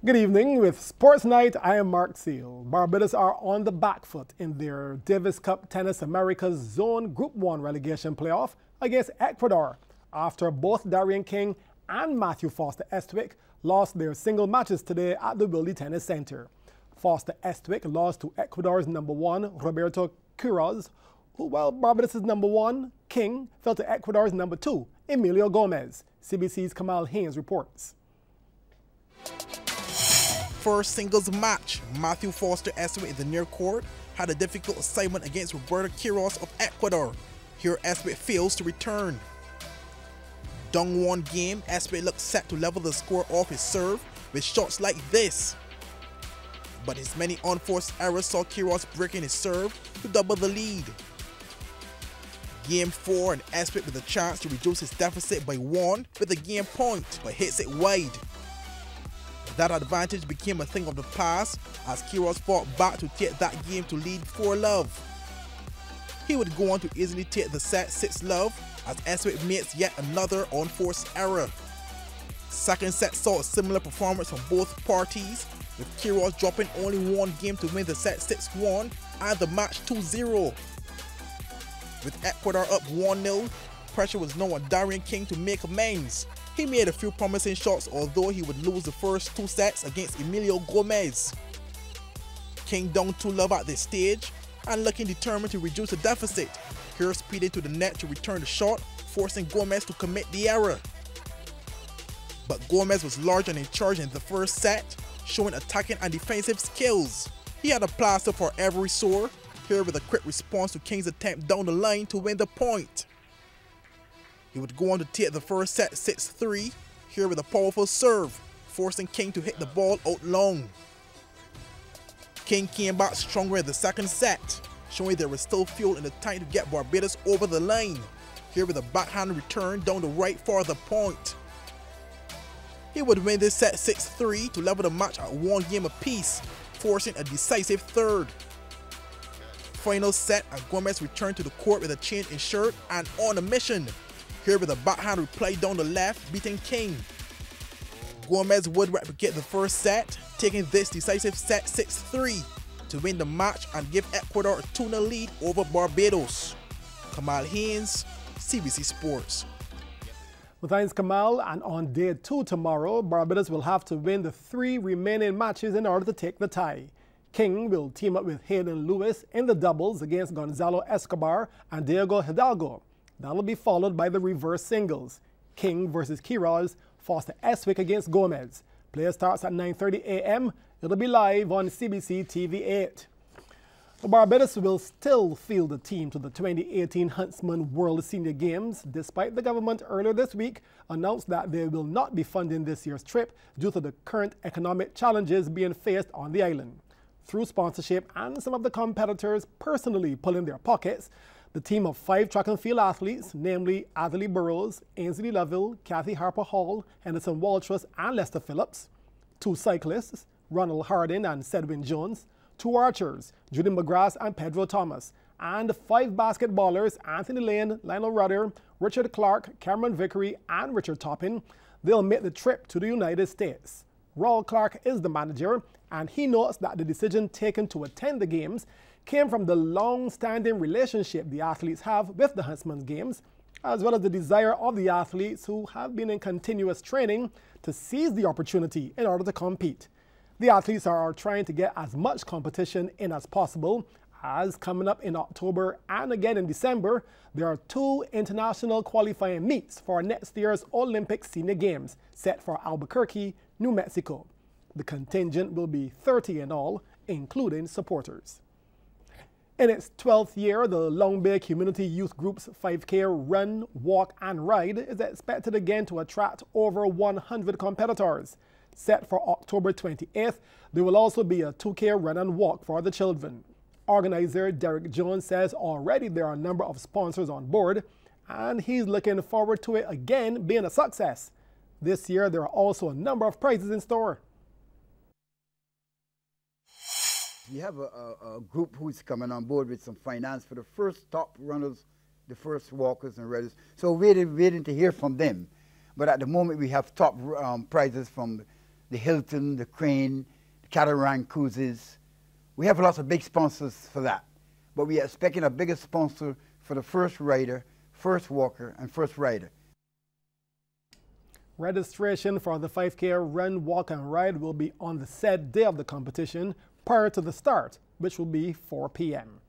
Good evening. With Sports Night, I am Mark Seal. Barbados are on the back foot in their Davis Cup Tennis America's Zone Group 1 relegation playoff against Ecuador after both Darian King and Matthew Foster Estwick lost their single matches today at the Willie Tennis Center. Foster Estwick lost to Ecuador's number 1, Roberto Quiroz, while Barbados' number 1, King, fell to Ecuador's number 2, Emilio Gomez. CBC's Kamal Haynes reports. First singles match, Matthew Foster Estwick in the near court had a difficult assignment against Roberto Quiroz of Ecuador. Here Estwick fails to return. Down one game, Estwick looked set to level the score off his serve with shots like this. But his many unforced errors saw Quiroz breaking his serve to double the lead. Game 4 and Estwick with a chance to reduce his deficit by 1 with a game point, but hits it wide. That advantage became a thing of the past as Quiroz fought back to take that game to lead 4-love. He would go on to easily take the set 6-love as Estwick makes yet another unforced error. Second set saw a similar performance from both parties, with Quiroz dropping only one game to win the set 6-1 and the match 2-0. With Ecuador up 1-0, pressure was now on Darian King to make amends. He made a few promising shots, although he would lose the first 2 sets against Emilio Gomez. King down 2-love at this stage and looking determined to reduce the deficit. Here speeding to the net to return the shot, forcing Gomez to commit the error. But Gomez was large and in charge in the first set, showing attacking and defensive skills. He had a plaster for every sore, here with a quick response to King's attempt down the line to win the point. He would go on to take the first set 6-3, here with a powerful serve, forcing King to hit the ball out long. King came back stronger in the second set, showing there was still fuel in the tank to get Barbados over the line, here with a backhand return down the right for the point. He would win this set 6-3 to level the match at 1 game apiece, forcing a decisive third. Final set and Gomez returned to the court with a change in shirt and on a mission. Here with a backhand reply down the left, beating King. Gomez would replicate the first set, taking this decisive set 6-3 to win the match and give Ecuador a 2-0 lead over Barbados. Kamal Haynes, CBC Sports. Well, thanks, Kamal. And on day 2 tomorrow, Barbados will have to win the 3 remaining matches in order to take the tie. King will team up with Hayden Lewis in the doubles against Gonzalo Escobar and Diego Hidalgo. That'll be followed by the reverse singles. King versus Quiroz, Foster Estwick against Gomez. Play starts at 9:30 a.m. It'll be live on CBC TV 8. Barbados will still field the team to the 2018 Huntsman World Senior Games, despite the government earlier this week announced that they will not be funding this year's trip due to the current economic challenges being faced on the island. Through sponsorship and some of the competitors personally pulling their pockets, the team of 5 track and field athletes, namely Adley Burrows, Ainsley Lovell, Kathy Harper Hall, Henderson Waltrus, and Lester Phillips, 2 cyclists, Ronald Hardin and Sedwin Jones, 2 archers, Judy McGrath and Pedro Thomas, and 5 basketballers, Anthony Lane, Lionel Rudder, Richard Clark, Cameron Vickery, and Richard Toppin. They'll make the trip to the United States. Raul Clark is the manager, and he notes that the decision taken to attend the games came from the long-standing relationship the athletes have with the Huntsman's Games, as well as the desire of the athletes who have been in continuous training to seize the opportunity in order to compete. The athletes are trying to get as much competition in as possible, as coming up in October and again in December, there are 2 international qualifying meets for next year's Olympic Senior Games set for Albuquerque, New Mexico. The contingent will be 30 in all, including supporters. In its 12th year, the Long Bay Community Youth Group's 5K Run, Walk and Ride is expected again to attract over 100 competitors. Set for October 28th, there will also be a 2K Run and Walk for the children. Organizer Derek Jones says already there are a number of sponsors on board, and he's looking forward to it again being a success. This year, there are also a number of prizes in store. We have a group who's coming on board with some finance for the first top runners, the first walkers and runners. So we're waiting to hear from them. But at the moment, we have top prizes from the Hilton, the Crane, the Catamaran Cruises. We have lots of big sponsors for that. But we are expecting a bigger sponsor for the first rider, first walker, and first rider. Registration for the 5K run, walk, and ride will be on the set day of the competition prior to the start, which will be 4 p.m.